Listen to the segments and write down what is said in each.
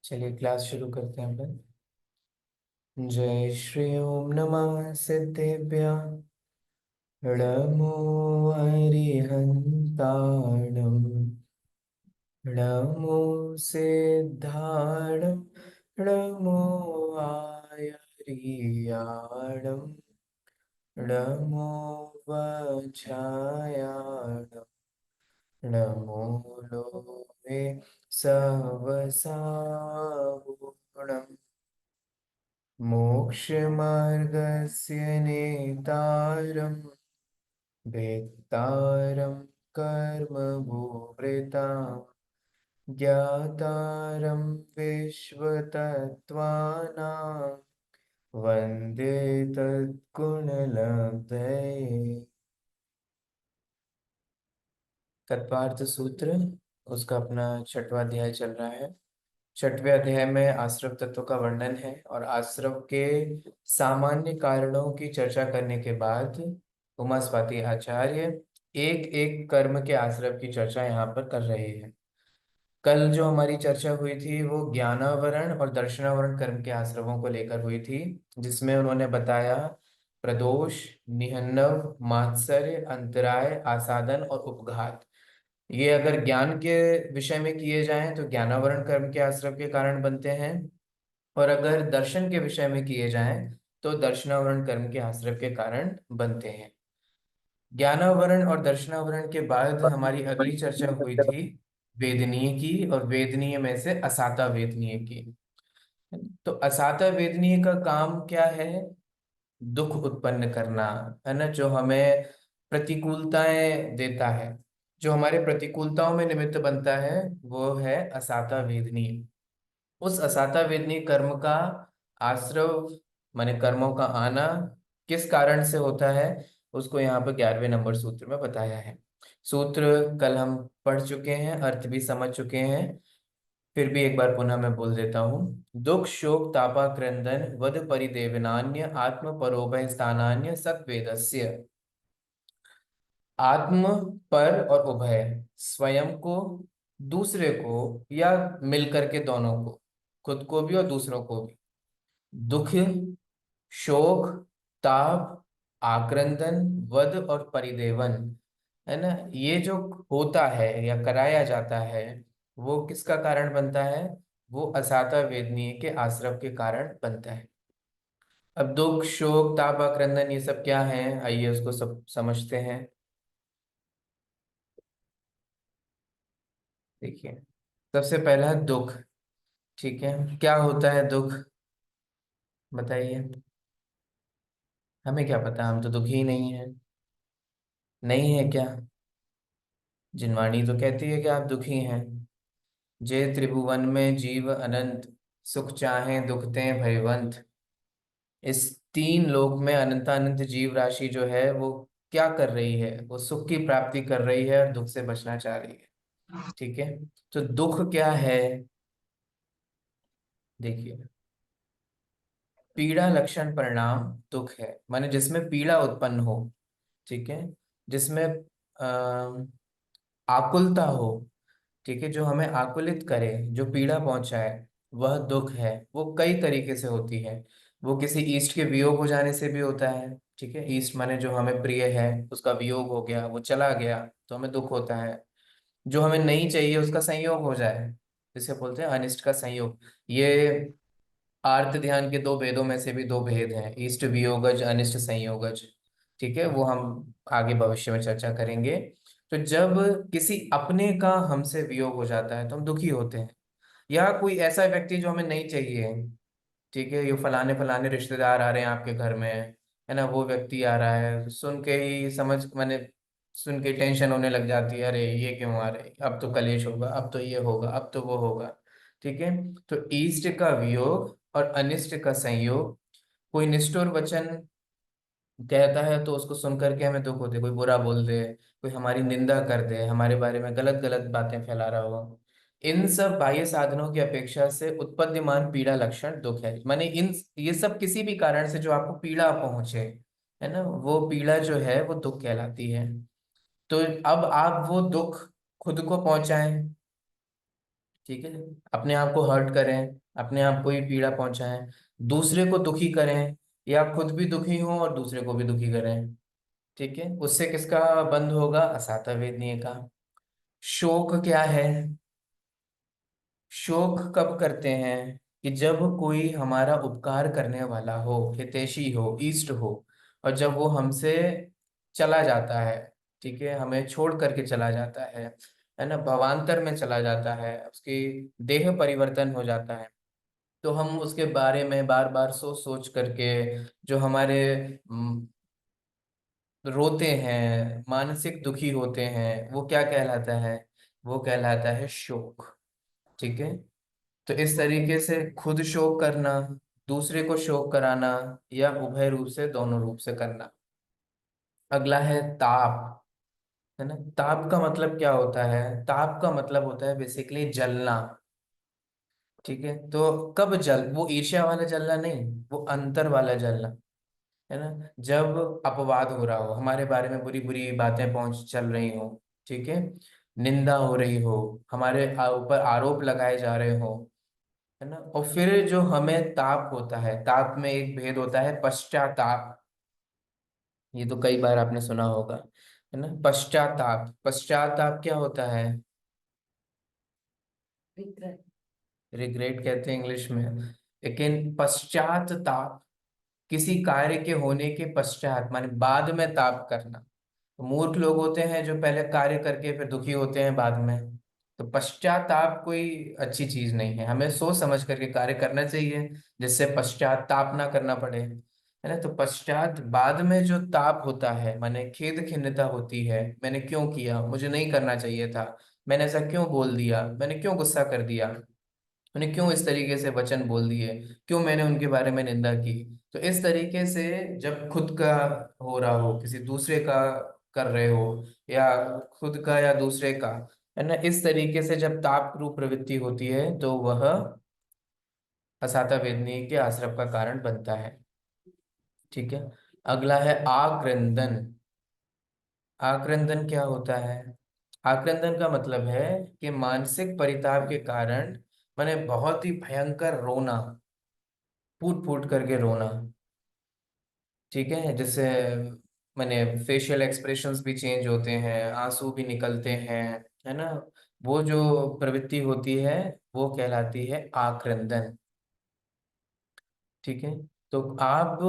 चलिए क्लास शुरू करते हैं अपन। जय श्री ओम नमः सिद्धेभ्य नमो अरिहन्ताणं नमो सिद्धाणं नमो आयर्याणं नमो वज्रायाणं नमो लोके सहस्रावुणम् मोक्षमार्गस्य नेतारं वेत्तारं कर्मभूभृतां ज्ञातारं विश्वतत्त्वानां वन्दे तद्गुणलब्धये। तत्पार्थ सूत्र, उसका अपना छठवां अध्याय चल रहा है। छठवें अध्याय में आश्रव तत्व का वर्णन है और आश्रव के सामान्य कारणों की चर्चा करने के बाद उमास्वाति आचार्य एक एक कर्म के आश्रव की चर्चा यहाँ पर कर रहे हैं। कल जो हमारी चर्चा हुई थी वो ज्ञानावरण और दर्शनावरण कर्म के आश्रवों को लेकर हुई थी, जिसमें उन्होंने बताया प्रदोष, निहन्नव, मात्सर्य, अंतराय, आसादन और उपघात। ये अगर ज्ञान के विषय में किए जाएं तो ज्ञानावरण कर्म के आश्रव के कारण बनते हैं, और अगर दर्शन के विषय में किए जाएं तो दर्शनावरण कर्म के आश्रव के कारण बनते हैं। ज्ञानावरण और दर्शनावरण के बाद हमारी अगली चर्चा हुई थी वेदनीय की, और वेदनीय में से असाता वेदनीय की। तो असाता वेदनीय का काम क्या है? दुख उत्पन्न करना, है ना, जो हमें प्रतिकूलताएं देता है, जो हमारे प्रतिकूलताओं में निमित्त बनता है, वो है असाता वेदनीय। उस असाता वेदनीय कर्म का आश्रव माने कर्मों का आना किस कारण से होता है, उसको यहाँ पर 11वें नंबर सूत्र में बताया है। सूत्र कल हम पढ़ चुके हैं, अर्थ भी समझ चुके हैं, फिर भी एक बार पुनः मैं बोल देता हूँ। दुख शोक तापा क्रंदन वद परिदेवनान्य आत्म परोभय स्थानान्य सत्वेदस्य। आत्म, पर और उभय, स्वयं को, दूसरे को, या मिलकर के दोनों को, खुद को भी और दूसरों को भी। दुख, शोक, ताप, आक्रंदन, वध और परिदेवन, है ना, ये जो होता है या कराया जाता है वो किसका कारण बनता है? वो असाता वेदनीय के आश्रव के कारण बनता है। अब दुख शोक ताप आक्रंदन ये सब क्या है, आइए उसको सब समझते हैं। देखिए, सबसे पहला है दुख। ठीक है, क्या होता है दुख, बताइए। हमें क्या पता, हम तो दुखी ही नहीं है। नहीं है क्या? जिनवाणी तो कहती है कि आप दुखी हैं। जे त्रिभुवन में जीव अनंत, सुख चाहे दुखते भयवंत। इस तीन लोक में अनंतानंत जीव राशि जो है वो क्या कर रही है? वो सुख की प्राप्ति कर रही है और दुख से बचना चाह रही है। ठीक है, तो दुख क्या है? देखिए, पीड़ा लक्षण परिणाम दुख है, माने जिसमें पीड़ा उत्पन्न हो। ठीक है, जिसमें आकुलता हो। ठीक है, जो हमें आकुलित करे, जो पीड़ा पहुंचाए, वह दुख है। वो कई तरीके से होती है। वो किसी इष्ट के वियोग हो जाने से भी होता है। ठीक है, इष्ट माने जो हमें प्रिय है उसका वियोग हो गया, वो चला गया, तो हमें दुख होता है। जो हमें नहीं चाहिए उसका संयोग हो जाए, जिसे बोलते हैं अनिष्ट का संयोग। ये आर्त ध्यान के दो भेदों में से भी दो भेद हैं, इष्ट वियोगज, अनिष्ट संयोगज। ठीक है, वो हम आगे भविष्य में चर्चा करेंगे। तो जब किसी अपने का हमसे वियोग हो जाता है तो हम दुखी होते हैं, या कोई ऐसा व्यक्ति जो हमें नहीं चाहिए। ठीक है, ये फलाने फलाने रिश्तेदार आ रहे हैं आपके घर में, है ना, वो व्यक्ति आ रहा है, सुन के ही समझ मैंने सुन के टेंशन होने लग जाती है, अरे ये क्यों आ रहे, अब तो कलेश होगा, अब तो ये होगा, अब तो वो होगा। ठीक है, तो इष्ट का वियोग और अनिष्ट का संयोग। कोई निष्ठुर वचन कहता है तो उसको सुन करके हमें दुख होते, कोई बुरा बोल दे, कोई हमारी निंदा कर दे, हमारे बारे में गलत गलत बातें फैला रहा हो, इन सब बाह्य साधनों की अपेक्षा से उत्पद्यमान पीड़ा लक्षण दुख है। माने इन ये सब किसी भी कारण से जो आपको पीड़ा पहुंचे, है ना, वो पीड़ा जो है वो दुख कहलाती है। तो अब आप वो दुख खुद को पहुंचाएं, ठीक है, अपने आप को हर्ट करें, अपने आप को ही पीड़ा पहुंचाएं, दूसरे को दुखी करें, या खुद भी दुखी हों और दूसरे को भी दुखी करें। ठीक है, उससे किसका बंद होगा? असाता वेदनीय का। शोक क्या है? शोक कब करते हैं? कि जब कोई हमारा उपकार करने वाला हो, हितैषी हो, इष्ट हो, और जब वो हमसे चला जाता है, ठीक है, हमें छोड़ करके चला जाता है ना, भवांतर में चला जाता है, उसकी देह परिवर्तन हो जाता है, तो हम उसके बारे में बार बार सोच सोच करके जो हमारे रोते हैं, मानसिक दुखी होते हैं, वो क्या कहलाता है? वो कहलाता है शोक। ठीक है, तो इस तरीके से खुद शोक करना, दूसरे को शोक कराना, या उभय रूप से, दोनों रूप से करना। अगला है ताप, है ना। ताप का मतलब क्या होता है? ताप का मतलब होता है बेसिकली जलना। ठीक है, तो कब जल, वो ईर्ष्या वाला जलना नहीं, वो अंतर वाला जलना, है ना। जब अपवाद हो रहा हो, हमारे बारे में बुरी बुरी बातें पहुंच चल रही हो, ठीक है, निंदा हो रही हो, हमारे ऊपर आरोप लगाए जा रहे हो, है ना, और फिर जो हमें ताप होता है, ताप में एक भेद होता है पश्चाताप। ये तो कई बार आपने सुना होगा, है ना। पश्चाताप, पश्चाताप क्या होता है? रिग्रेट कहते हैं इंग्लिश में, लेकिन पश्चाताप किसी कार्य के होने के पश्चात, माने बाद में ताप करना। तो मूर्ख लोग होते हैं जो पहले कार्य करके फिर दुखी होते हैं बाद में। तो पश्चाताप कोई अच्छी चीज नहीं है, हमें सोच समझ करके कार्य करना चाहिए, जिससे पश्चाताप ना करना पड़े, है ना। तो पश्चात, बाद में जो ताप होता है, माने खेद खिन्नता होती है, मैंने क्यों किया, मुझे नहीं करना चाहिए था, मैंने ऐसा क्यों बोल दिया, मैंने क्यों गुस्सा कर दिया, मैंने क्यों इस तरीके से वचन बोल दिए, क्यों मैंने उनके बारे में निंदा की। तो इस तरीके से जब खुद का हो रहा हो, किसी दूसरे का कर रहे हो, या खुद का या दूसरे का, है ना, इस तरीके से जब ताप रूप प्रवृत्ति होती है तो वह असाता वेदनी के आश्रम का कारण बनता है। ठीक है, अगला है आक्रंदन। आक्रंदन क्या होता है? आक्रंदन का मतलब है कि मानसिक परिताप के कारण, माने बहुत ही भयंकर रोना, फूट फूट करके रोना। ठीक है, जैसे मैंने फेशियल एक्सप्रेशंस भी चेंज होते हैं, आंसू भी निकलते हैं, है ना, वो जो प्रवृत्ति होती है वो कहलाती है आक्रंदन। ठीक है, तो आप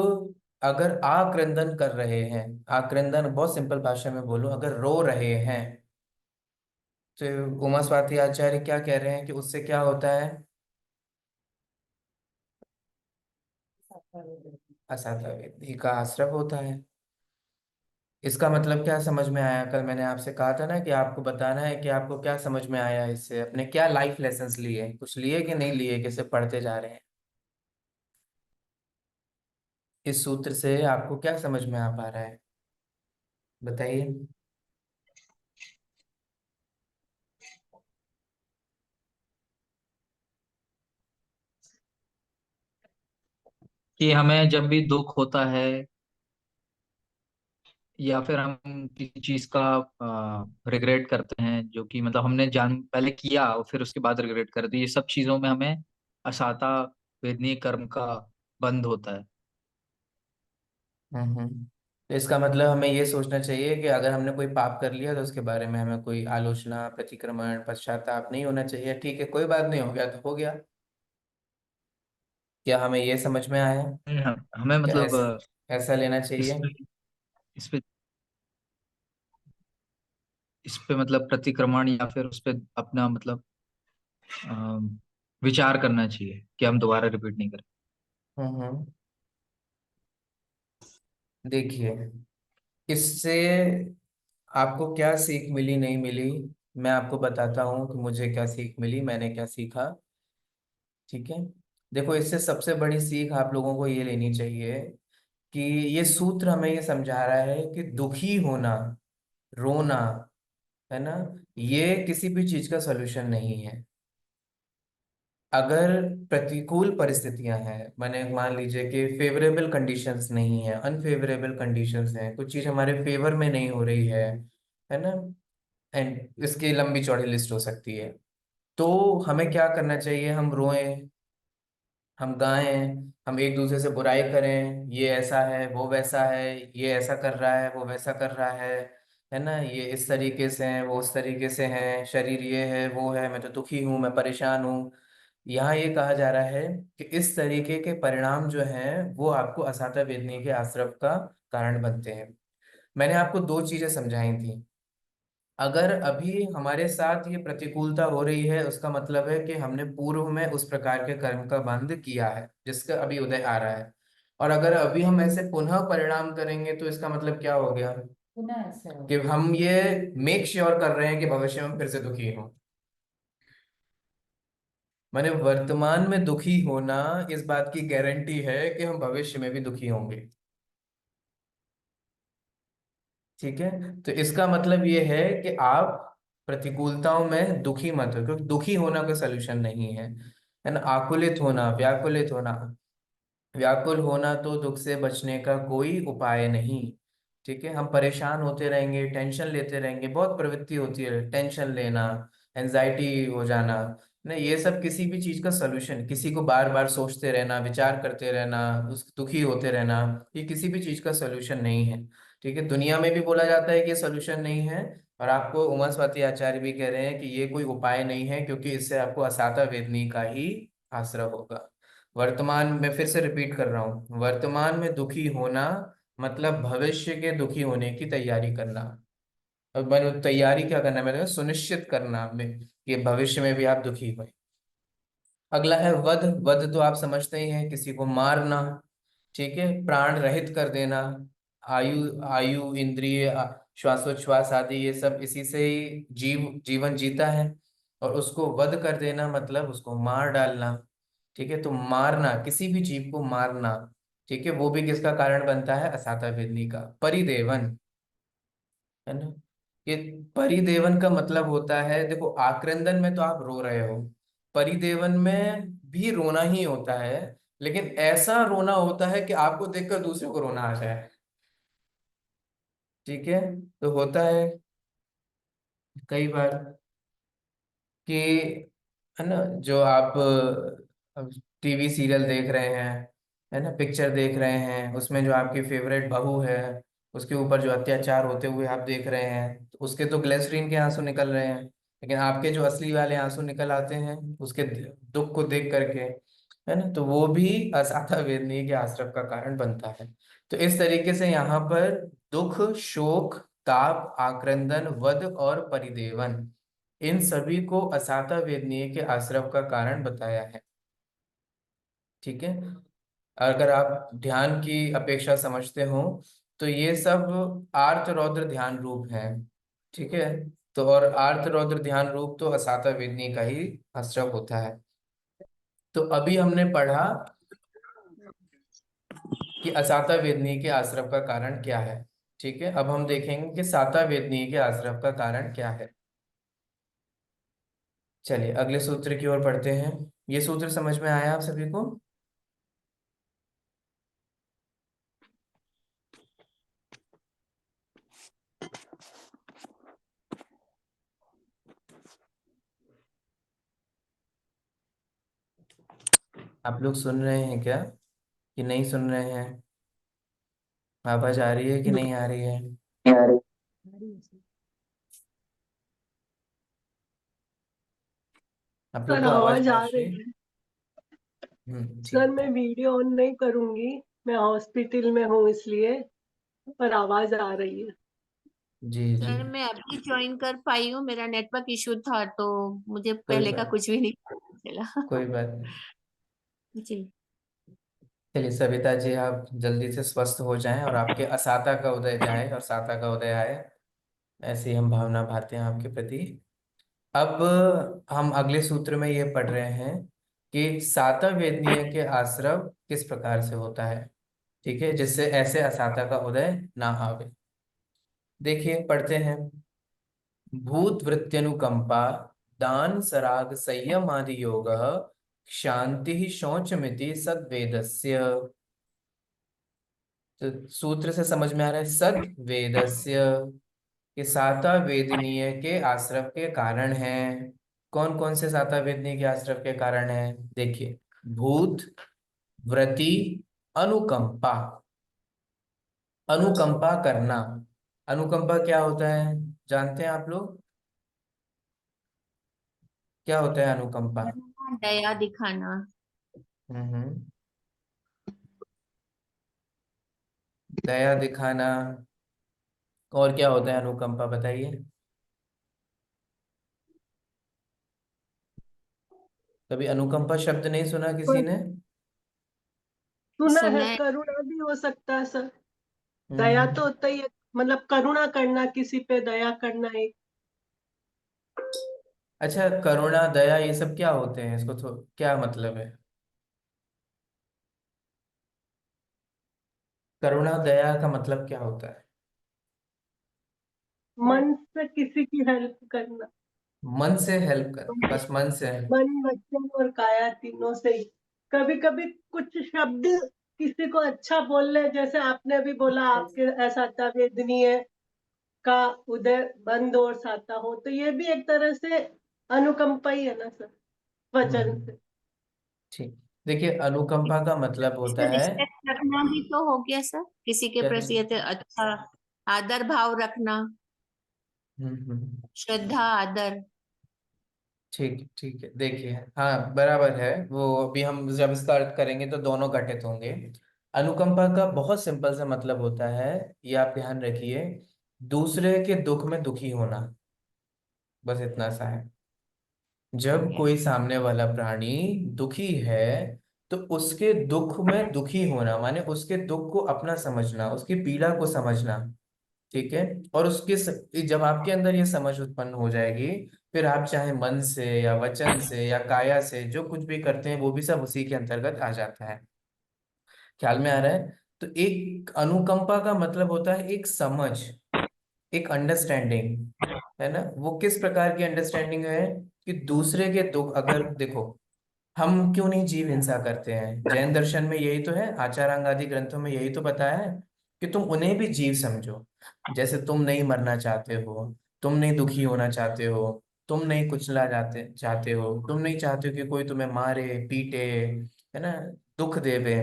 अगर आक्रंदन कर रहे हैं, आक्रंदन बहुत सिंपल भाषा में बोलूं, अगर रो रहे हैं, तो उमा स्वाति आचार्य क्या कह रहे हैं कि उससे क्या होता है? असाता वेदी का आश्रय होता है। इसका मतलब क्या समझ में आया? कल मैंने आपसे कहा था ना कि आपको बताना है कि आपको क्या समझ में आया, इससे अपने क्या लाइफ लेसन्स लिए, कुछ लिए कि नहीं लिए, कि सिर्फ पढ़ते जा रहे हैं। इस सूत्र से आपको क्या समझ में आ पा रहा है, बताइए। कि हमें जब भी दुख होता है या फिर हम किसी चीज का रिग्रेट करते हैं, जो कि मतलब हमने जान पहले किया और फिर उसके बाद रिग्रेट करते, ये सब चीजों में हमें असाता वेदनीय कर्म का बंध होता है। तो इसका मतलब हमें ये सोचना चाहिए कि अगर हमने कोई पाप कर लिया तो उसके बारे में हमें कोई आलोचना, प्रतिक्रमण, पश्चाताप नहीं होना चाहिए। ठीक है, कोई बात नहीं, हो गया तो हो गया। क्या हमें ये समझ में आया? हमें क्या मतलब ऐसा ऐसा लेना इस चाहिए? पे इस पे इस पे मतलब प्रतिक्रमण या फिर उस पे अपना मतलब अ, विचार करना चाहिए कि हम दोबारा रिपीट नहीं करें। हम्म। देखिए, इससे आपको क्या सीख मिली, नहीं मिली, मैं आपको बताता हूँ कि मुझे क्या सीख मिली, मैंने क्या सीखा। ठीक है, देखो, इससे सबसे बड़ी सीख आप लोगों को ये लेनी चाहिए कि ये सूत्र हमें ये समझा रहा है कि दुखी होना, रोना, है ना, ये किसी भी चीज का सॉल्यूशन नहीं है। अगर प्रतिकूल परिस्थितियां हैं, माने मान लीजिए कि फेवरेबल कंडीशंस नहीं है, अनफेवरेबल कंडीशंस हैं, कुछ चीज हमारे फेवर में नहीं हो रही है ना, एंड इसकी लंबी चौड़ी लिस्ट हो सकती है। तो हमें क्या करना चाहिए? हम रोएं, हम गाएं, हम एक दूसरे से बुराई करें, ये ऐसा है वो वैसा है, ये ऐसा कर रहा है वो वैसा कर रहा है ना, ये इस तरीके से है वो उस तरीके से है, शरीर ये है वो है, मैं तो दुखी हूँ, मैं परेशान हूँ। यहाँ ये कहा जा रहा है कि इस तरीके के परिणाम जो हैं वो आपको असाता वेदनी के आश्रव का कारण बनते हैं। मैंने आपको दो चीजें समझाई थी। अगर अभी हमारे साथ ये प्रतिकूलता हो रही है, उसका मतलब है कि हमने पूर्व में उस प्रकार के कर्म का बंध किया है जिसका अभी उदय आ रहा है। और अगर अभी हम ऐसे पुनः परिणाम करेंगे तो इसका मतलब क्या हो गया? पुनः ऐसे हो कि हम ये मेक श्योर कर रहे हैं कि भविष्य में फिर से दुखी हो। माने वर्तमान में दुखी होना इस बात की गारंटी है कि हम भविष्य में भी दुखी होंगे। ठीक है, तो इसका मतलब ये है कि आप प्रतिकूलताओं में दुखी मत हो, क्योंकि दुखी होना कोई सोल्यूशन नहीं है ना। आकुलित होना, व्याकुलित होना, व्याकुल होना तो दुख से बचने का कोई उपाय नहीं। ठीक है, हम परेशान होते रहेंगे, टेंशन लेते रहेंगे, बहुत प्रवृत्ति होती है टेंशन लेना, एंजाइटी हो जाना ना, ये सब किसी भी चीज का सोल्यूशन, किसी को बार बार सोचते रहना, विचार करते रहना, उस दुखी होते रहना, ये किसी भी चीज का सोल्यूशन नहीं है। ठीक है, दुनिया में भी बोला जाता है कि ये सोल्यूशन नहीं है, और आपको उमा स्वाति आचार्य भी कह रहे हैं कि ये कोई उपाय नहीं है, क्योंकि इससे आपको असाता वेदनी का ही आश्रय होगा। वर्तमान में फिर से रिपीट कर रहा हूँ, वर्तमान में दुखी होना मतलब भविष्य के दुखी होने की तैयारी करना। और तैयारी क्या करना है, मैंने सुनिश्चित करना में कि भविष्य में भी आप दुखी हो। अगला है वध। वध तो आप समझते ही हैं, किसी को मारना। ठीक है, प्राण रहित कर देना। आयु आयु इंद्रिय श्वासोच्छ्वास आदि ये सब इसी से ही जीवन जीता है, और उसको वध कर देना मतलब उसको मार डालना। ठीक है, तो मारना, किसी भी जीव को मारना, ठीक है, वो भी किसका कारण बनता है? असाता वेदनी का। परिदेवन, है ना। ये परिदेवन का मतलब होता है, देखो आक्रंदन में तो आप रो रहे हो, परिदेवन में भी रोना ही होता है, लेकिन ऐसा रोना होता है कि आपको देखकर दूसरे को रोना आ जाए। ठीक है, तो होता है कई बार कि, है ना, जो आप टीवी सीरियल देख रहे हैं, है ना, पिक्चर देख रहे हैं, उसमें जो आपकी फेवरेट बहू है, उसके ऊपर जो अत्याचार होते हुए आप देख रहे हैं, तो उसके तो ग्लिसरीन के आंसू निकल रहे हैं, लेकिन आपके जो असली वाले आंसू निकल आते हैं उसके दुख को देख करके, है ना, तो वो भी असाथा वेदनी के आश्रय का कारण बनता है। तो इस तरीके से यहाँ पर दुख, शोक, ताप, आक्रंदन, वध और परिदेवन, इन सभी को असाता वेदनीय के आश्रव का कारण बताया है। ठीक है, अगर आप ध्यान की अपेक्षा समझते हो तो ये सब आर्त रौद्र ध्यान रूप है। ठीक है, तो और आर्त रौद्र ध्यान रूप तो असाता वेदनी का ही आश्रव होता है। तो अभी हमने पढ़ा कि असाता वेदनी के आश्रव का कारण क्या है। ठीक है, अब हम देखेंगे कि साता वेदनी के आश्रव का कारण क्या है। चलिए अगले सूत्र की ओर पढ़ते हैं। ये सूत्र समझ में आया आप सभी को? आप लोग सुन रहे हैं क्या, कि नहीं सुन रहे हैं? आवाज आ रही है कि नहीं आ रही है? आप लोग सर को आवाज आवाज आ पहुंच रही रही है? है। सर ठीक। मैं वीडियो ऑन नहीं करूंगी, मैं हॉस्पिटल में हूँ इसलिए, पर आवाज आ रही है। जी जी। सर मैं अभी ज्वाइन कर पाई हूँ, मेरा नेटवर्क इशू था तो मुझे कोई पहले का बात, कुछ भी नहीं पता चला। कोई बात नहीं। जी। चलिए सविता जी, आप जल्दी से स्वस्थ हो जाएं और आपके असाता का उदय जाए और साता का उदय आए, ऐसी हम भावना भाते हैं आपके प्रति। अब हम अगले सूत्र में ये पढ़ रहे हैं कि साता वेदनीय के आश्रव किस प्रकार से होता है, ठीक है, जिससे ऐसे असाता का उदय ना आवे। देखिए पढ़ते हैं। भूत वृत्त्यनुकंपा, दान सराग संयम आदि योग, शांति शौचमिति सद्वेदस्य। तो सूत्र से समझ में आ रहा है सद्वेदस्य, कि साता वेदनीय के आश्रव के कारण है। कौन कौन से साता वेदनी के आश्रव के कारण है? देखिए, भूत, व्रति, अनुकंपा। अनुकंपा करना, अनुकंपा क्या होता है जानते हैं आप लोग? क्या होता है अनुकंपा? दया दिखाना। हम्म। दया दिखाना। और क्या होता है अनुकंपा, बताइए। कभी अनुकंपा शब्द नहीं सुना किसी ने? सुना सुना है, है। करुणा भी हो सकता है सर। दया हम्म। तो होता ही है, मतलब करुणा करना, किसी पे दया करना एक। अच्छा, करुणा, दया, ये सब क्या होते हैं? इसको तो क्या मतलब है? करुणा दया का मतलब क्या होता है? मन से किसी की हेल्प करना। मन से हेल्प कर, बस मन से। मन, वचन और काया तीनों से ही। कभी कभी कुछ शब्द किसी को अच्छा बोल ले, जैसे आपने भी बोला आपके ऐसा वेदनीय का उदय बंद और साता हो, तो ये भी एक तरह से अनुकंपा ही है ना सर, वचन हम्म। से। ठीक। देखिए, अनुकंपा का मतलब होता है। रिस्पेक्ट रखना भी तो हो गया सर, किसी के क्या चीज? प्रति अच्छा आदर भाव रखना, हम्म। श्रद्धा आदर। ठीक, ठीक है। देखिए, हाँ बराबर है वो। अभी हम जब इसका अर्थ करेंगे तो दोनों घटित होंगे। अनुकंपा का बहुत सिंपल सा मतलब होता है, ये आप ध्यान रखिए, दूसरे के दुख में दुखी होना। बस इतना सा है। जब कोई सामने वाला प्राणी दुखी है, तो उसके दुख में दुखी होना माने उसके दुख को अपना समझना, उसकी पीड़ा को समझना। ठीक है। और जब आपके अंदर ये समझ उत्पन्न हो जाएगी, फिर आप चाहे मन से या वचन से या काया से जो कुछ भी करते हैं वो भी सब उसी के अंतर्गत आ जाता है। ख्याल में आ रहा है? तो एक अनुकंपा का मतलब होता है एक समझ, एक अंडरस्टैंडिंग, है ना? वो किस प्रकार की अंडरस्टैंडिंग है कि दूसरे के दुख, अगर देखो, हम क्यों नहीं जीव हिंसा करते हैं? जैन दर्शन में यही तो है, आचारांग आदि ग्रंथों में यही तो बताया है कि तुम उन्हें भी जीव समझो। जैसे तुम नहीं मरना चाहते हो, तुम नहीं दुखी होना चाहते हो, तुम नहीं कुचला जाते चाहते हो, तुम नहीं चाहते हो कि कोई तुम्हें मारे पीटे, है ना, दुख देवे।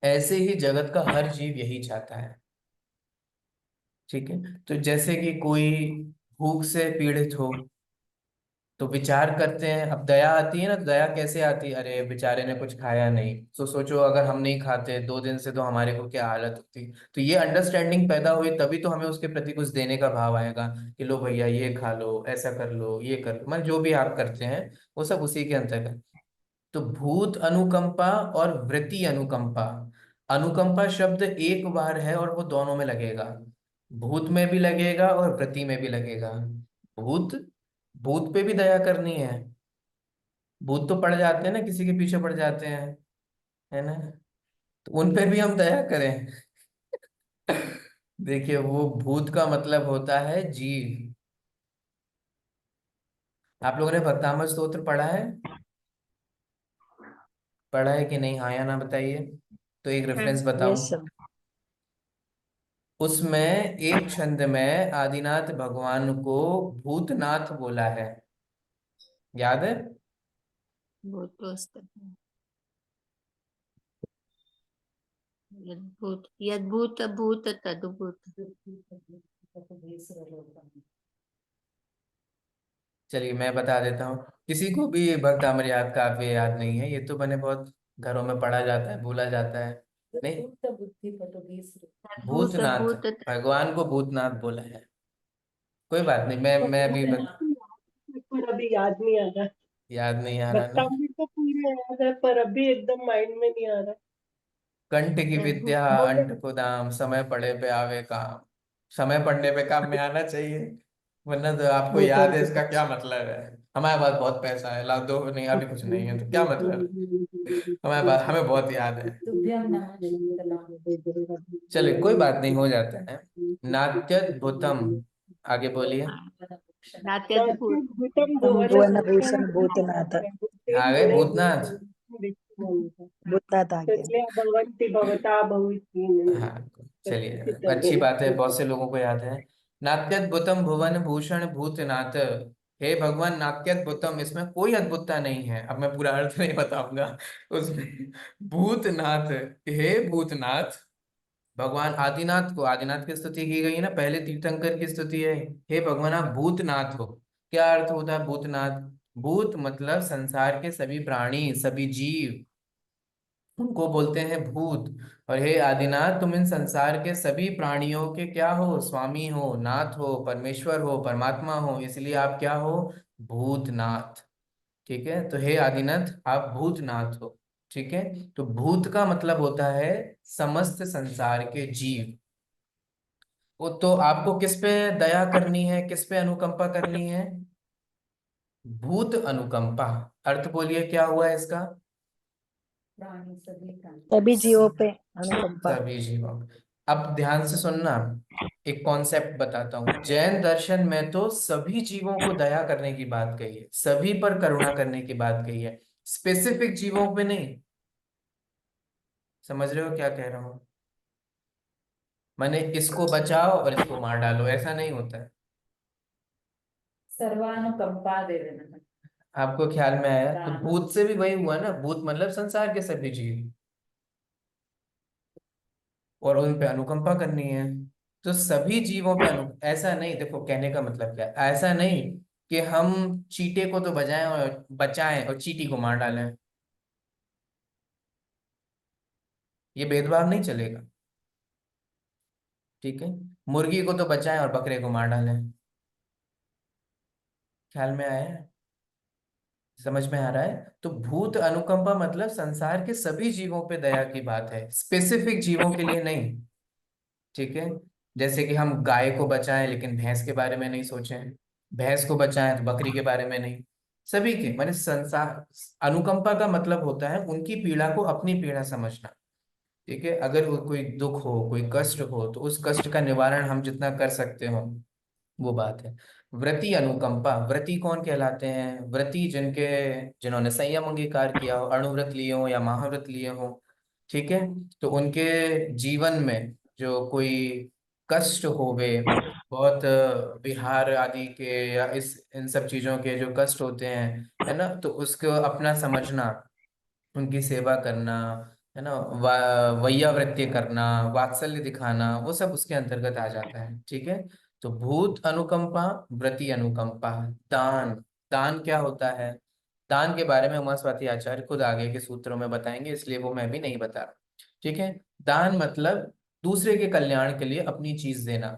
ऐसे ही जगत का हर जीव यही चाहता है। ठीक है। तो जैसे कि कोई भूख से पीड़ित हो, तो विचार करते हैं, अब दया आती है ना, तो दया कैसे आती है? अरे बेचारे ने कुछ खाया नहीं, तो सोचो अगर हम नहीं खाते 2 दिन से तो हमारे को क्या हालत होती। तो ये अंडरस्टैंडिंग पैदा हुई तभी तो हमें उसके प्रति कुछ देने का भाव आएगा कि लो भैया ये खा लो, ऐसा कर लो, ये कर लो, मतलब जो भी आप करते हैं वो सब उसी के अंतर्गत। तो भूत अनुकंपा और वृत्ति अनुकंपा, अनुकंपा शब्द एक बार है और वो दोनों में लगेगा, भूत में भी लगेगा और वृत्ति में भी लगेगा। भूत, भूत पे भी दया करनी है। भूत तो पड़ जाते हैं ना, किसी के पीछे पड़ जाते हैं, है ना, तो उन पे भी हम दया करें। देखिए, वो भूत का मतलब होता है जीव। आप लोगों ने भक्तामृत स्तोत्र पढ़ा है? पढ़ा है कि नहीं, हाँ या ना बताइए। तो एक रेफरेंस बताओ। Yes sir. उसमें एक छंद में आदिनाथ भगवान को भूतनाथ बोला है, याद है? वो तो स्तर है। यद्भूत यद्भूत भूत तद्भूत। चलिए मैं बता देता हूँ, किसी को भी भक्तामृत याद, काव्य याद नहीं है, ये तो मैंने बहुत घरों में पढ़ा जाता है, बोला जाता है। नहीं, भूत भूतनाथ, भूत भगवान को भूतनाथ बोला है। कोई बात नहीं, मैं भी पर अभी याद नहीं आ रहा। याद नहीं आ रहा ना। भक्तामृत तो पूरे याद है, पर अभी एकदम माइंड में नहीं आ रहा। कंठ की यद्भूत। विद्या बोलो। अंट को दाम, समय पड़े पे आवे काम। समय पड़ने पे काम में आना चाहिए, वरना तो आपको याद है इसका क्या मतलब है? हमारे पास बहुत पैसा है, लाख दो नहीं, अभी कुछ नहीं है तो क्या मतलब है? हमारे पास, हमें बहुत याद है। चलिए कोई बात नहीं, हो जाता है। नाट्यद्भुतम, आगे बोलिए। नात्यद्भुत। भूतम हम भुवन भुवन भूषण भूषण भूतनाथ, आ गए भूतनाथ। भूतनाथ आ गया। तस्या भवन्ति भवता भविष्यति। हाँ, चलिए अच्छी बात है, बहुत से लोगों को याद है। नाट्यद्भुतम भुवन भूषण भूतनाथ, हे भगवान नाट्यद्भुतम, इसमें कोई अद्भुतता नहीं है। अब मैं पूरा अर्थ नहीं बताऊंगा उसमें। भूतनाथ, हे भूतनाथ, भगवान आदिनाथ को, आदिनाथ की स्तुति की गई है ना, पहले तीर्थंकर की स्तुति है। हे भगवान आप भूतनाथ हो। क्या अर्थ होता है भूतनाथ? भूत मतलब संसार के सभी प्राणी, सभी जीव, उनको बोलते हैं भूत। और हे आदिनाथ, तुम इन संसार के सभी प्राणियों के क्या हो? स्वामी हो, नाथ हो, परमेश्वर हो, परमात्मा हो, इसलिए आप क्या हो? भूतनाथ। ठीक है, तो हे आदिनाथ आप भूतनाथ हो। ठीक है, तो भूत का मतलब होता है समस्त संसार के जीव। वो तो आपको किस पे दया करनी है, किस पे अनुकंपा करनी है? भूत अनुकंपा। अर्थ बोलिए क्या हुआ है इसका? सभी जीवों पे अनुकंपा। सभी जीवों। अब ध्यान से सुनना, एक कॉन्सेप्ट बताता हूँ। जैन दर्शन में तो सभी जीवों को दया करने की बात कही है, सभी पर करुणा करने की बात कही है, स्पेसिफिक जीवों पे नहीं। समझ रहे हो क्या कह रहा हूँ? माने इसको बचाओ और इसको मार डालो, ऐसा नहीं होता है। सर्वानुकंपा दे देना। आपको ख्याल में आया? तो भूत से भी वही हुआ ना, भूत मतलब संसार के सभी जीव, और उन पे अनुकंपा करनी है। तो सभी जीवों पे ऐसा नहीं, देखो कहने का मतलब क्या है, ऐसा नहीं कि हम चींटे को तो बचाएं और चींटी को मार डालें, ये भेदभाव नहीं चलेगा। ठीक है, मुर्गी को तो बचाएं और बकरे को मार डालें। ख्याल में आया है? समझ में आ रहा है? तो भूत अनुकंपा मतलब संसार के सभी जीवों पे दया की बात है, स्पेसिफिक जीवों के लिए नहीं। ठीक है, जैसे कि हम गाय को बचाएं लेकिन भैंस के बारे में नहीं सोचें, भैंस को बचाएं तो बकरी के बारे में नहीं, सभी के, माने संसार। अनुकंपा का मतलब होता है उनकी पीड़ा को अपनी पीड़ा समझना। ठीक है, अगर कोई दुख हो, कोई कष्ट हो, तो उस कष्ट का निवारण हम जितना कर सकते हो, वो बात है। व्रती अनुकंपा, व्रती कौन कहलाते हैं? व्रती जिन्होंने संयम अंगीकार किया हो, अणुव्रत लिए हो या महाव्रत लिए हो। ठीक है, तो उनके जीवन में जो कोई कष्ट होवे, बहुत विहार आदि के या इस इन सब चीजों के जो कष्ट होते हैं, है ना, तो उसको अपना समझना, उनकी सेवा करना, है ना, वैयावृत्य करना, वात्सल्य दिखाना, वो सब उसके अंतर्गत आ जाता है। ठीक है, तो भूत अनुकंपा, व्रती अनुकंपा। दान, दान क्या होता है? दान के बारे में उमास्वाती आचार्य खुद आगे के सूत्रों में बताएंगे, इसलिए वो मैं भी नहीं बता रहा। ठीक है, दान मतलब दूसरे के कल्याण के लिए अपनी चीज देना।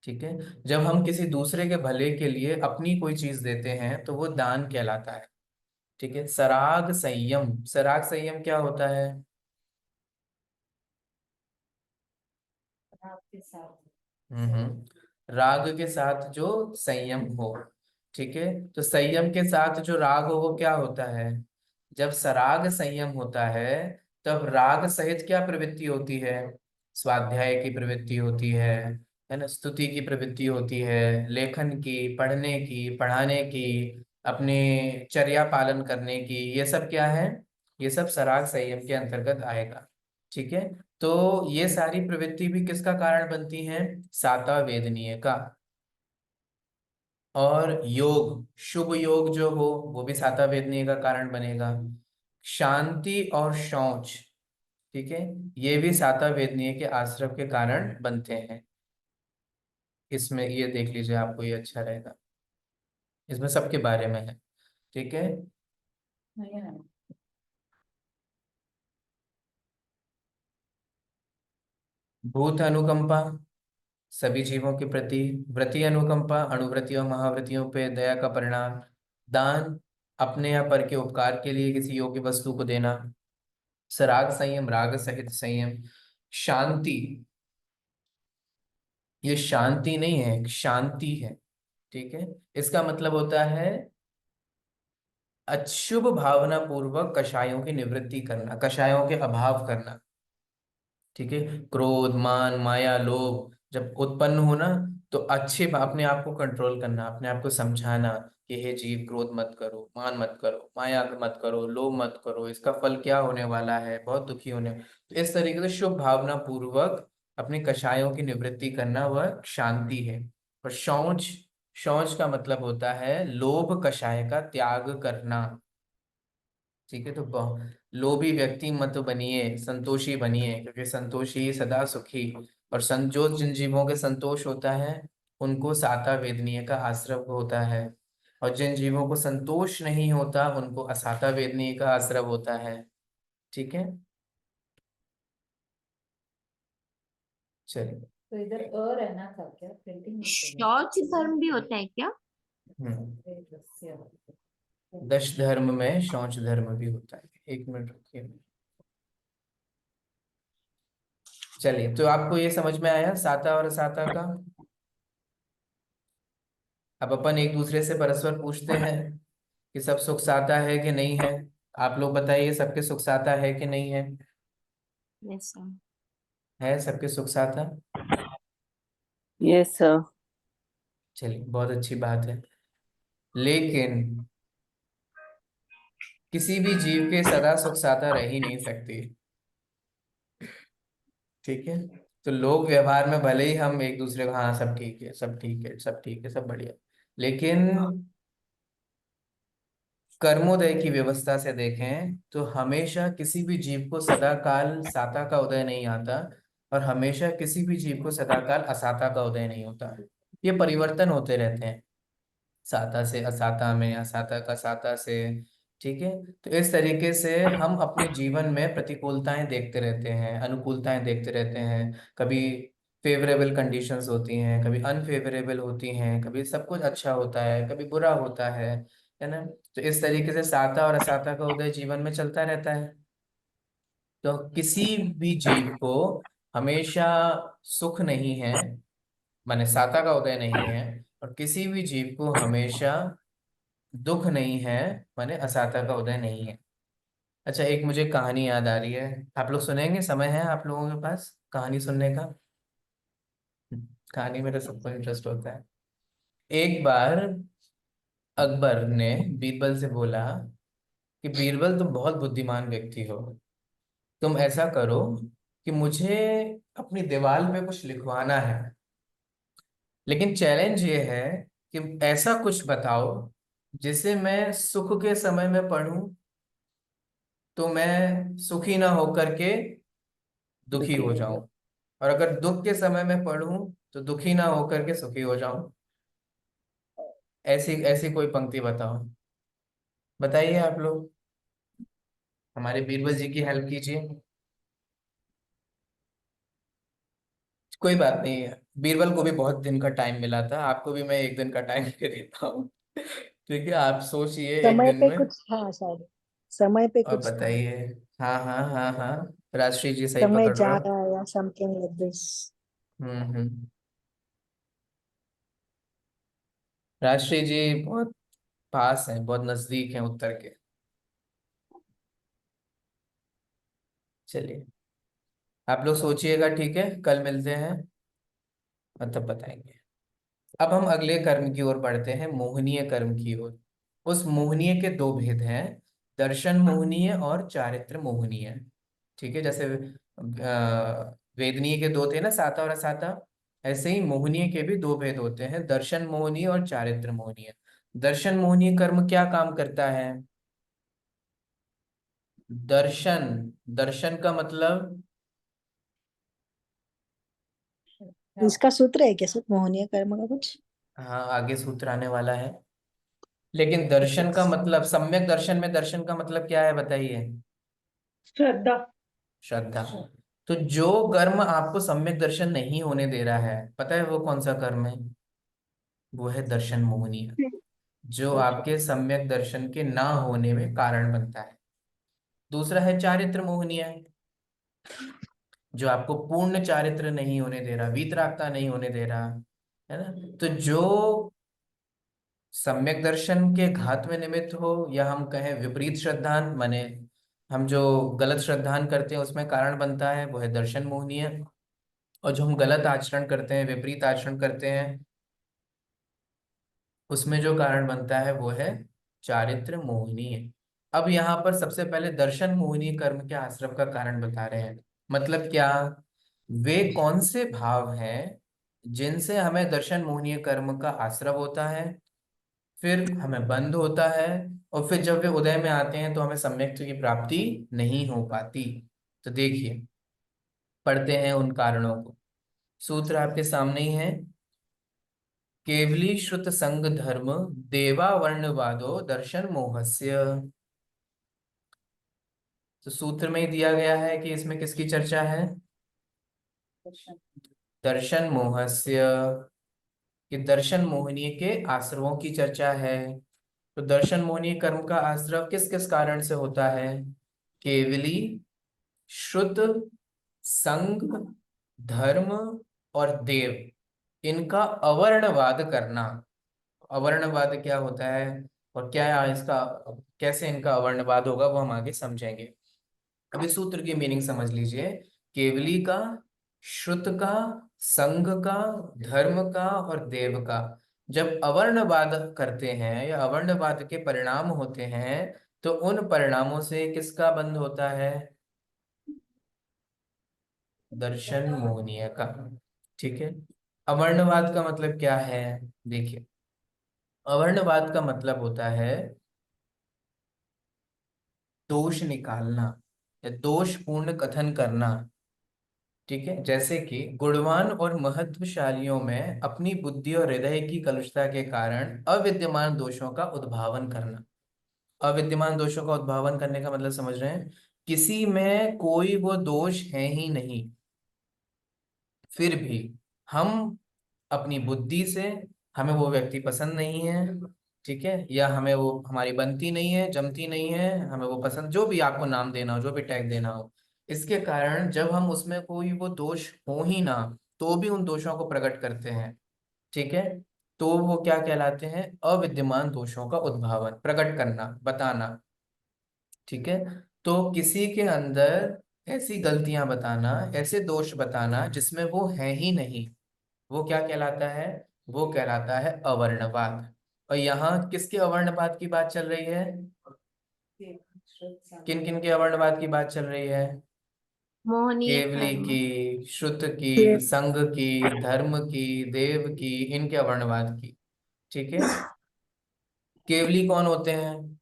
ठीक है, जब हम किसी दूसरे के भले के लिए अपनी कोई चीज देते हैं तो वो दान कहलाता है। ठीक है, सराग संयम, सराग संयम क्या होता है? आपके साथ राग के साथ जो संयम हो। ठीक है, तो संयम के साथ जो राग हो वो क्या होता है? जब सराग संयम होता है, तब राग सहित क्या प्रवृत्ति होती है? स्वाध्याय की प्रवृत्ति होती है ना, स्तुति की प्रवृत्ति होती है, लेखन की, पढ़ने की, पढ़ाने की, अपने चर्या पालन करने की, ये सब क्या है? ये सब सराग संयम के अंतर्गत आएगा। ठीक है, तो ये सारी प्रवृत्ति भी किसका कारण बनती हैं? साता वेदनीय का। और योग, शुभ योग जो हो वो भी साता वेदनीय का कारण बनेगा। शांति और शौच, ठीक है, ये भी साता वेदनीय के आश्रम के कारण बनते हैं। इसमें ये देख लीजिए, आपको ये अच्छा रहेगा, इसमें सबके बारे में है। ठीक है, नहीं है। भूत अनुकंपा सभी जीवों के प्रति, व्रती अनुकंपा अणुव्रतियों महाव्रतियों पे दया का परिणाम, दान अपने या पर के उपकार के लिए किसी योग्य वस्तु को देना, सराग संयम राग सहित संयम, शांति, ये शांति नहीं है, शांति है। ठीक है, इसका मतलब होता है अशुभ भावना पूर्वक कषायों की निवृत्ति करना, कषायों के अभाव करना। ठीक है, क्रोध मान माया लोभ जब उत्पन्न हो ना, तो अपने आप को कंट्रोल करना, अपने आप को समझाना कि हे जीव, क्रोध मत करो, मान मत करो, माया मत करो, लोभ मत करो, इसका फल क्या होने वाला है, बहुत दुखी होने। तो इस तरीके से शुभ भावना पूर्वक अपने कषायों की निवृत्ति करना वह शांति है। और शौच, शौच का मतलब होता है लोभ कषाय का त्याग करना। ठीक है, तो लोभी व्यक्ति मत बनिए, संतोषी बनिए, क्योंकि संतोषी सदा सुखी। और जो जिन जीवों के संतोष होता है उनको साता वेदनीय का आश्रव होता है, और जिन जीवों को संतोष नहीं होता उनको असाता वेदनीय का आश्रव होता है। ठीक है, चलिए। तो इधर रहना था क्या, प्रिंटिंग शौच धर्म भी होता है क्या? दश धर्म में शौच धर्म भी होता है। एक मिनट रुकिए। चलिए, तो आपको ये समझ में आया साता और असाता का। अब अपन एक दूसरे से परस्पर पूछते हैं कि सब सुख साता है कि नहीं है। आप लोग बताइए, सबके सुख साता है कि नहीं है? Yes sir. है सबके सुख साता? Yes sir. चलिए, बहुत अच्छी बात है। लेकिन किसी भी जीव के सदा सुख साता रह ही नहीं सकती। ठीक है, तो लोग व्यवहार में भले ही हम एक दूसरे को हाँ सब ठीक है, सब ठीक है, सब ठीक है, सब बढ़िया, लेकिन कर्मोदय की व्यवस्था से देखें तो हमेशा किसी भी जीव को सदा काल साता का उदय नहीं आता, और हमेशा किसी भी जीव को सदा काल असाता का उदय नहीं होता। ये परिवर्तन होते रहते हैं, साता से असाता में, असाता का साता से। ठीक है, तो इस तरीके से हम अपने जीवन में प्रतिकूलताएं देखते रहते हैं, अनुकूलताएं देखते रहते हैं। कभी फेवरेबल कंडीशंस होती हैं, कभी अनफेवरेबल होती हैं, कभी सब कुछ अच्छा होता है, कभी बुरा होता है ना। तो इस तरीके से साता और असाता का उदय जीवन में चलता रहता है। तो किसी भी जीव को हमेशा सुख नहीं है, माने साता का उदय नहीं है, और किसी भी जीव को हमेशा दुख नहीं है, माने असाता का उदय नहीं है। अच्छा, एक मुझे कहानी याद आ रही है, आप लोग सुनेंगे? समय है आप लोगों के पास कहानी सुनने का? कहानी में तो सबको इंटरेस्ट होता है। एक बार अकबर ने बीरबल से बोला कि बीरबल, तुम बहुत बुद्धिमान व्यक्ति हो, तुम ऐसा करो कि मुझे अपनी दीवार पे कुछ लिखवाना है, लेकिन चैलेंज ये है कि ऐसा कुछ बताओ जिसे मैं सुख के समय में पढूं तो मैं सुखी ना होकर के दुखी हो जाऊं, और अगर दुख के समय में पढूं तो दुखी ना होकर के सुखी हो जाऊं। ऐसी ऐसी कोई पंक्ति बताओ, बताइए आप लोग, हमारे बीरबल जी की हेल्प कीजिए। कोई बात नहीं है, बीरबल को भी बहुत दिन का टाइम मिला था, आपको भी मैं एक दिन का टाइम दे देता हूँ। ठीक है, आप सोचिए एक समय दिन पे में कुछ था शायद, समय पे और कुछ था। बताइए। हाँ हाँ हाँ हाँ, राष्ट्रीय जी सही समय पकड़ रहे जा हो। रहा है या समथिंग लाइक दिस। हम्म। राष्ट्रीय जी बहुत पास हैं, बहुत नजदीक हैं उत्तर के। चलिए, आप लोग सोचिएगा, ठीक है, कल मिलते हैं और तब बताएंगे। अब हम अगले कर्म की ओर बढ़ते हैं, मोहनीय कर्म की ओर। उस मोहनीय के दो भेद हैं, दर्शन मोहनीय और चारित्र मोहनीय। ठीक है, जैसे वेदनीय के दो थे ना, साता और असाता, ऐसे ही मोहनीय के भी दो भेद होते हैं, दर्शन मोहनीय और चारित्र मोहनीय। दर्शन मोहनीय कर्म क्या काम करता है? दर्शन, दर्शन का मतलब, इसका सूत्र है क्या सर, मोहनीय कर्म का कुछ? हाँ आगे सूत्र आने वाला है, लेकिन अच्छा दर्शन का अच्छा। मतलब, सम्यक दर्शन में दर्शन का मतलब क्या है बताइए? श्रद्धा। श्रद्धा। तो जो कर्म आपको सम्यक दर्शन नहीं होने दे रहा है, पता है वो कौन सा कर्म है? वो है दर्शन मोहनीय, जो आपके सम्यक दर्शन के ना होने में कारण बनता है। दूसरा है चारित्र मोहनीय, जो आपको पूर्ण चारित्र नहीं होने दे रहा, वीतरागता नहीं होने दे रहा, है ना। तो जो सम्यक दर्शन के घात में निमित्त हो, या हम कहें विपरीत श्रद्धान, माने हम जो गलत श्रद्धान करते हैं उसमें कारण बनता है, वो है दर्शन मोहनीय। और जो हम गलत आचरण करते हैं, विपरीत आचरण करते हैं, उसमें जो कारण बनता है वो है चारित्र मोहनीय। अब यहाँ पर सबसे पहले दर्शन मोहनीय कर्म के आश्रम का कारण बता रहे हैं। मतलब क्या? वे कौन से भाव हैं जिनसे हमें दर्शन मोहनीय कर्म का आश्रव होता है, फिर हमें बंध होता है, और फिर जब वे उदय में आते हैं तो हमें सम्यक्त की प्राप्ति नहीं हो पाती। तो देखिए, पढ़ते हैं उन कारणों को। सूत्र आपके सामने ही है। केवली श्रुत संग धर्म देवा वर्णवादो दर्शन मोहस्य। तो सूत्र में ही दिया गया है कि इसमें किसकी चर्चा है? दर्शन मोहस्य, कि दर्शन मोहनीय के आश्रवों की चर्चा है। तो दर्शन मोहनीय कर्म का आश्रव किस किस कारण से होता है? केवली श्रुत संग धर्म और देव, इनका अवर्णवाद करना। अवर्णवाद क्या होता है और क्या इसका, कैसे इनका अवर्णवाद होगा, वो हम आगे समझेंगे। अभी सूत्र की मीनिंग समझ लीजिए। केवली का, श्रुत का, संघ का, धर्म का और देव का जब अवर्णवाद करते हैं या अवर्णवाद के परिणाम होते हैं, तो उन परिणामों से किसका बंध होता है? दर्शन मोहनीय का। ठीक है। अवर्णवाद का मतलब क्या है? देखिए, अवर्णवाद का मतलब होता है दोष निकालना या दोषपूर्ण कथन करना। ठीक है। जैसे कि गुणवान और महत्वशालियों में अपनी बुद्धि और हृदय की कलुषता के कारण अविद्यमान दोषों का उद्भावन करना। अविद्यमान दोषों का उद्भावन करने का मतलब समझ रहे हैं? किसी में कोई वो दोष है ही नहीं, फिर भी हम अपनी बुद्धि से, हमें वो व्यक्ति पसंद नहीं है, ठीक है, या हमें वो, हमारी बनती नहीं है, जमती नहीं है, हमें वो पसंद, जो भी आपको नाम देना हो, जो भी टैग देना हो, इसके कारण जब हम उसमें कोई वो दोष हो ही ना, तो भी उन दोषों को प्रकट करते हैं। ठीक है। तो वो क्या कहलाते हैं? अविद्यमान दोषों का उद्भावन, प्रकट करना, बताना। ठीक है। तो किसी के अंदर ऐसी गलतियां बताना, ऐसे दोष बताना जिसमें वो है ही नहीं, वो क्या कहलाता है? वो कहलाता है अवर्णवाद। और यहाँ किसके अवर्णवाद की बात चल रही है? किन किन के अवर्णवाद की बात चल रही है? मोहनीय केवली कर्म। की, श्रुत की, देव। संघ की, धर्म की, देव की, इनके अवर्णवाद की। ठीक है। केवली कौन होते हैं?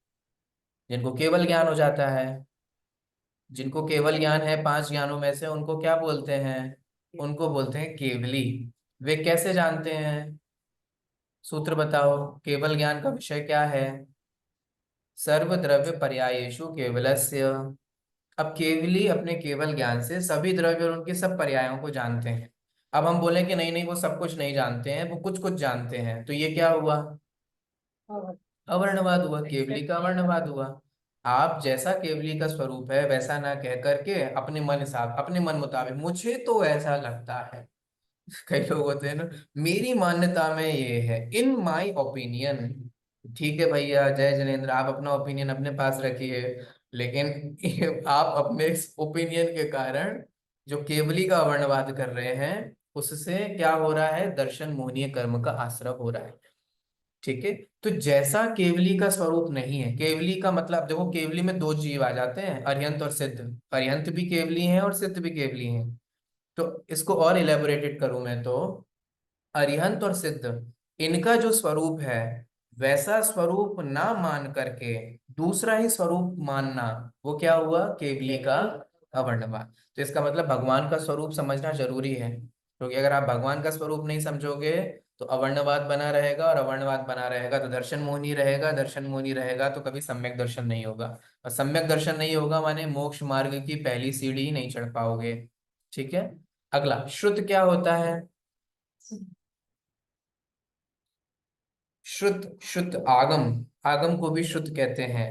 जिनको केवल ज्ञान हो जाता है। जिनको केवल ज्ञान है 5 ज्ञानों में से, उनको क्या बोलते हैं? उनको बोलते हैं केवली। वे कैसे जानते हैं? सूत्र बताओ। केवल ज्ञान का विषय क्या है? सर्वद्रव्य पर्यायेषु केवलस्य। अब केवली अपने केवल ज्ञान से सभी द्रव्य और उनके सब पर्यायों को जानते हैं। अब हम बोले कि नहीं नहीं, वो सब कुछ नहीं जानते हैं, वो कुछ कुछ जानते हैं, तो ये क्या हुआ? अवर्णवाद हुआ, केवली का अवर्णवाद हुआ। आप जैसा केवली का स्वरूप है वैसा ना कह करके अपने मन हिसाब, अपने मन मुताबिक, मुझे तो ऐसा लगता है। कई लोग होते हैं ना, मेरी मान्यता में ये है, इन माय ओपिनियन। ठीक है भैया, जय जिनेन्द्र, आप अपना ओपिनियन अपने पास रखिए, लेकिन आप अपने इस ओपिनियन के कारण जो केवली का वर्णवाद कर रहे हैं, उससे क्या हो रहा है? दर्शन मोहनीय कर्म का आश्रय हो रहा है। ठीक है। तो जैसा केवली का स्वरूप नहीं है, केवली का मतलब देखो, केवली में 2 जीव आ जाते हैं, अरिहंत और सिद्ध। अरिहंत भी केवली हैं और सिद्ध भी केवली हैं। तो इसको और इलेबोरेटेड करूं मैं तो, अरिहंत और सिद्ध, इनका जो स्वरूप है वैसा स्वरूप ना मान करके दूसरा ही स्वरूप मानना, वो क्या हुआ? केवली का अवर्णवाद। तो इसका मतलब भगवान का स्वरूप समझना जरूरी है, क्योंकि अगर आप भगवान का स्वरूप नहीं समझोगे तो अवर्णवाद बना रहेगा, और अवर्णवाद बना रहेगा तो दर्शन मोहनी रहेगा, दर्शन मोहनी रहेगा तो कभी सम्यक दर्शन नहीं होगा, और सम्यक दर्शन नहीं होगा माने मोक्ष मार्ग की पहली सीढ़ी ही नहीं चढ़ पाओगे। ठीक है। अगला, श्रुत क्या होता है? श्रुत, श्रुत आगम, आगम को भी श्रुत कहते हैं,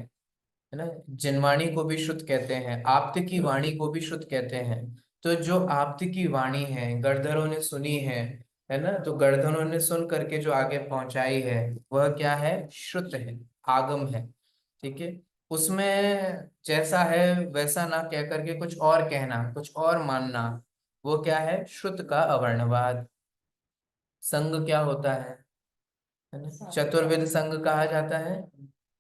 है ना। जिनवाणी को भी श्रुत कहते हैं, आप्त की वाणी को भी श्रुत कहते हैं। तो जो आप्त की वाणी है, गणधरों ने सुनी है ना, तो गणधरों ने सुन करके जो आगे पहुंचाई है, वह क्या है? श्रुत है, आगम है। ठीक है। उसमें जैसा है वैसा ना कह करके कुछ और कहना, कुछ और मानना, वो क्या है? श्रुत का अवर्णवाद। संग क्या होता है ना? चतुर्विध संघ कहा जाता है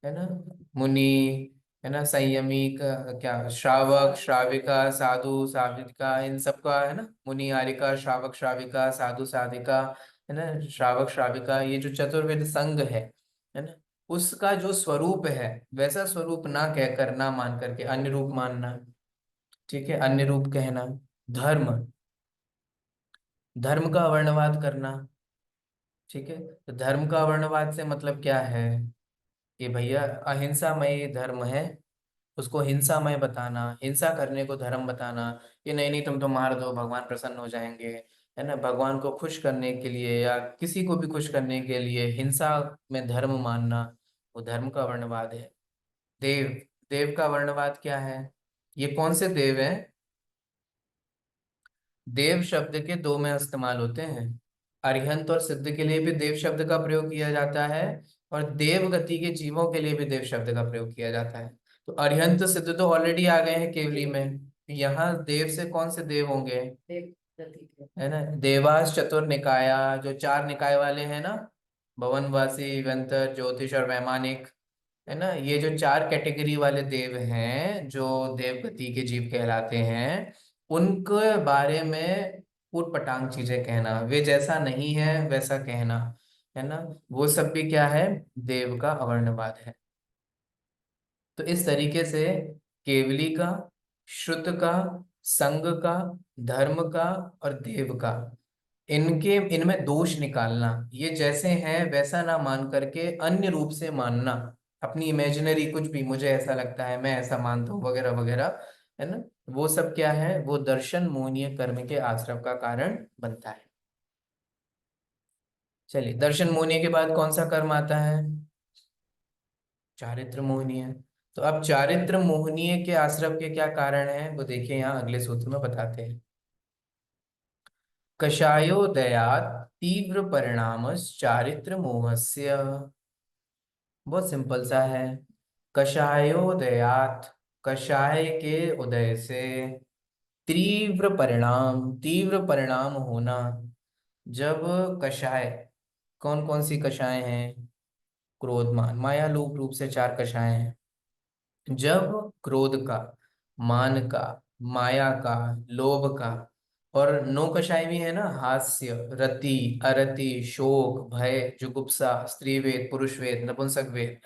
ना। मुनि, है ना, संयमी का क्या, श्रावक श्राविका साधु साधिका, इन सबका है ना, मुनि हारिका श्रावक श्राविका साधु साधिका, है ना, श्रावक श्राविका, ये जो चतुर्वेद संघ है ना, उसका जो स्वरूप है वैसा स्वरूप ना कहकर, ना मान करके अन्य रूप मानना। ठीक है, अन्य रूप कहना। धर्म, धर्म का वर्णवाद करना। ठीक है, तो धर्म का वर्णवाद से मतलब क्या है कि भैया अहिंसामय धर्म है, उसको हिंसामय बताना, हिंसा करने को धर्म बताना। ये नहीं नहीं तुम तो मार दो भगवान प्रसन्न हो जाएंगे, है ना, भगवान को खुश करने के लिए या किसी को भी खुश करने के लिए हिंसा में धर्म मानना, वो धर्म का वर्णवाद है। देव, देव का वर्णवाद क्या है? ये कौन से देव हैं? देव शब्द के दो में इस्तेमाल होते हैं, अरिहंत और सिद्ध के लिए भी देव शब्द का प्रयोग किया जाता है, और देव गति के जीवों के लिए भी देव शब्द का प्रयोग किया जाता है। तो अरिहंत सिद्ध तो ऑलरेडी आ गए हैं केवली में, यहाँ देव से कौन से देव होंगे? देव गति के। है ना, देवास चतुर निकाया, जो चार निकाय वाले हैं ना, भवनवासी, व्यंतर, ज्योतिष और वैमानिक, है ना, ये जो चार कैटेगरी वाले देव हैं जो देव गति के जीव कहलाते हैं, उनके बारे में ऊट पटांग चीजें कहना, वे जैसा नहीं है वैसा कहना, है ना, वो सब भी क्या है? देव का अवर्णवाद है। तो इस तरीके से केवली का, श्रुत का, संग का, धर्म का और देव का, इनके इनमें दोष निकालना, ये जैसे हैं वैसा ना मान करके अन्य रूप से मानना, अपनी इमेजिनरी कुछ भी, मुझे ऐसा लगता है, मैं ऐसा मानता हूँ, वगैरह वगैरह, है ना, वो सब क्या है? वो दर्शन मोहनीय कर्म के आश्रव का कारण बनता है। चलिए, दर्शन मोहनीय के बाद कौन सा कर्म आता है? चारित्र मोहनीय। तो अब चारित्र मोहनीय के आश्रव के क्या कारण है वो देखिए यहाँ अगले सूत्र में बताते हैं। कषायोदयात् तीव्र परिणामस् चारित्र मोहस्य। बहुत सिंपल सा है। कषायोदयात्, कषाय के उदय से, तीव्र परिणाम, तीव्र परिणाम होना। जब कषाय, कौन कौन सी कषाय हैं? क्रोध मान माया लोक रूप से चार कषाय हैं। जब क्रोध का, मान का, माया का, लोभ का, और नौ कषाय भी है ना, हास्य, रति, अरति, शोक, भय, जुगुप्सा, स्त्री वेद, पुरुष वेद, नपुंसक वेद।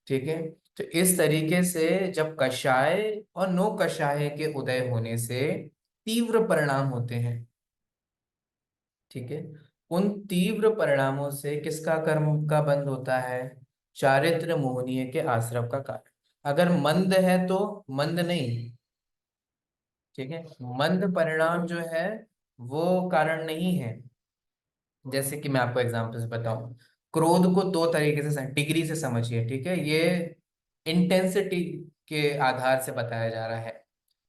ठीक है, तो इस तरीके से जब कषाय और नौ कषाय के उदय होने से तीव्र परिणाम होते हैं। ठीक है, उन तीव्र परिणामों से किसका कर्म का बंध होता है? चारित्र मोहनीय के आश्रव का कारण। अगर मंद है तो मंद नहीं, ठीक है, मंद परिणाम जो है वो कारण नहीं है। जैसे कि मैं आपको एग्जांपल से बताऊं, क्रोध को दो तरीके से, डिग्री से समझिए, ठीक है, ये इंटेंसिटी के आधार से बताया जा रहा है।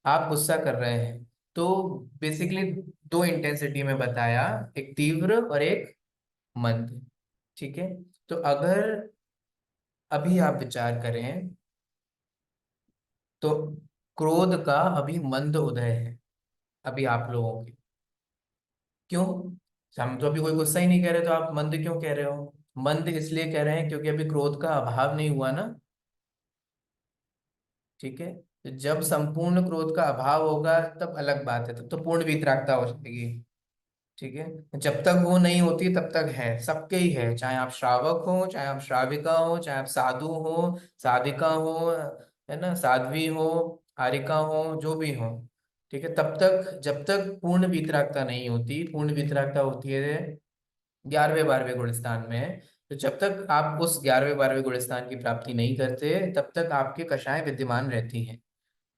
आप गुस्सा कर रहे हैं तो बेसिकली दो इंटेंसिटी में बताया, एक तीव्र और एक मंद। ठीक है, तो अगर अभी आप विचार करें तो क्रोध का अभी मंद उदय है अभी आप लोगों के। क्यों? हम तो अभी कोई गुस्सा ही नहीं कह रहे, तो आप मंद क्यों कह रहे हो? मंद इसलिए कह रहे हैं क्योंकि अभी क्रोध का अभाव नहीं हुआ ना। ठीक है, तो जब संपूर्ण क्रोध का अभाव होगा तब अलग बात है, तब तो पूर्ण वितरागता हो जाएगी। ठीक है, जब तक वो नहीं होती तब तक है, सबके ही है, चाहे आप श्रावक हो, चाहे आप श्राविका हो, चाहे आप साधु हो, साधिका हो, है ना, साध्वी हो, हारिका हो, जो भी हो। ठीक है, तब तक, जब तक पूर्ण वितरागता नहीं होती, पूर्ण वितरागता होती है 11वें 12वें गुणस्थान में। तो जब तक आप उस 11वें 12वें गुणस्थान की प्राप्ति नहीं करते तब तक आपके कषाय विद्यमान रहती हैं।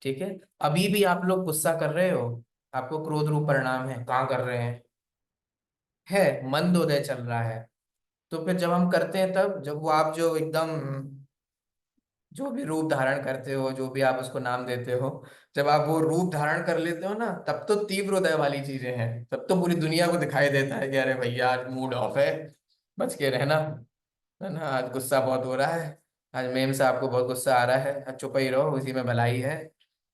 ठीक है, अभी भी आप लोग गुस्सा कर रहे हो, आपको क्रोध रूप परिणाम है, कहाँ कर रहे हैं? है, मंदोदय चल रहा है। तो फिर जब हम करते हैं तब, जब वो आप जो एकदम जो भी रूप धारण करते हो, जो भी आप उसको नाम देते हो, जब आप वो रूप धारण कर लेते हो ना, तब तो तीव्र उदय वाली चीजें हैं, तब तो पूरी दुनिया को दिखाई देता है कि अरे भैया आज मूड ऑफ है, बच के रहना, है ना, आज गुस्सा बहुत हो रहा है, आज मेम साहब को बहुत गुस्सा आ रहा है, आज चुप ही रहो, उसी में भलाई है,